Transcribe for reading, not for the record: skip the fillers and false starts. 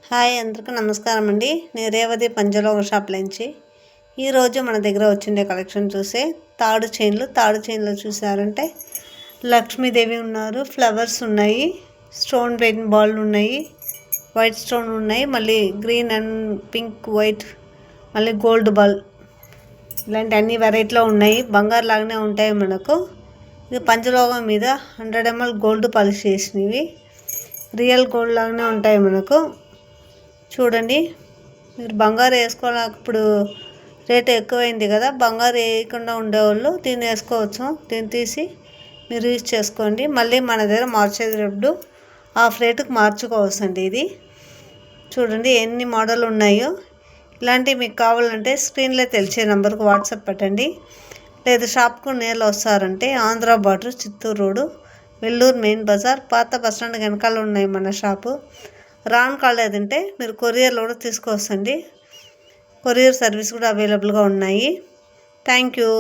Hi అందరికీ నమస్కారం అండి. నేను రేవతి పంచలోహ షాప్ నుంచి ఈరోజు మన దగ్గర వచ్చిండే కలెక్షన్ చూసే తాడు చైన్లో చూసారంటే లక్ష్మీదేవి ఉన్నారు, ఫ్లవర్స్ ఉన్నాయి, స్టోన్ పెయిన్ బాల్ ఉన్నాయి, వైట్ స్టోన్ ఉన్నాయి, మళ్ళీ గ్రీన్ అండ్ పింక్ వైట్, మళ్ళీ గోల్డ్ బాల్, ఇలాంటి అన్ని వెరైటీలో ఉన్నాయి. బంగారు లాగానే ఉంటాయి మనకు. ఇది పంచలోహం మీద 100 ml గోల్డ్ పాలిష్ చేసినవి, రియల్ గోల్డ్ లాగానే ఉంటాయి మనకు. చూడండి, మీరు బంగారు వేసుకోవాలి. రేట్ ఎక్కువైంది కదా, బంగారు వేయకుండా ఉండేవాళ్ళు దీన్ని వేసుకోవచ్చు. దీన్ని తీసి మీరు యూజ్ చేసుకోండి. మళ్ళీ మన దగ్గర మార్చేటప్పుడు హాఫ్ రేటుకి మార్చుకోవచ్చు అండి. ఇది చూడండి ఎన్ని మోడల్ ఉన్నాయో. ఇలాంటివి మీకు కావాలంటే స్క్రీన్లో తెలిసే నెంబర్కి వాట్సాప్ పెట్టండి. లేదు షాప్కు నేరులో వస్తారంటే Andhra border, Chittoor road, Vellore main బజార్, పాత బస్టాండ్ వెనకాల ఉన్నాయి మన షాపు. రాను కాలేదంటే మీరు కొరియర్లో కూడా తీసుకోవచ్చండి. కొరియర్ సర్వీస్ కూడా అవైలబుల్గా ఉన్నాయి. Thank you.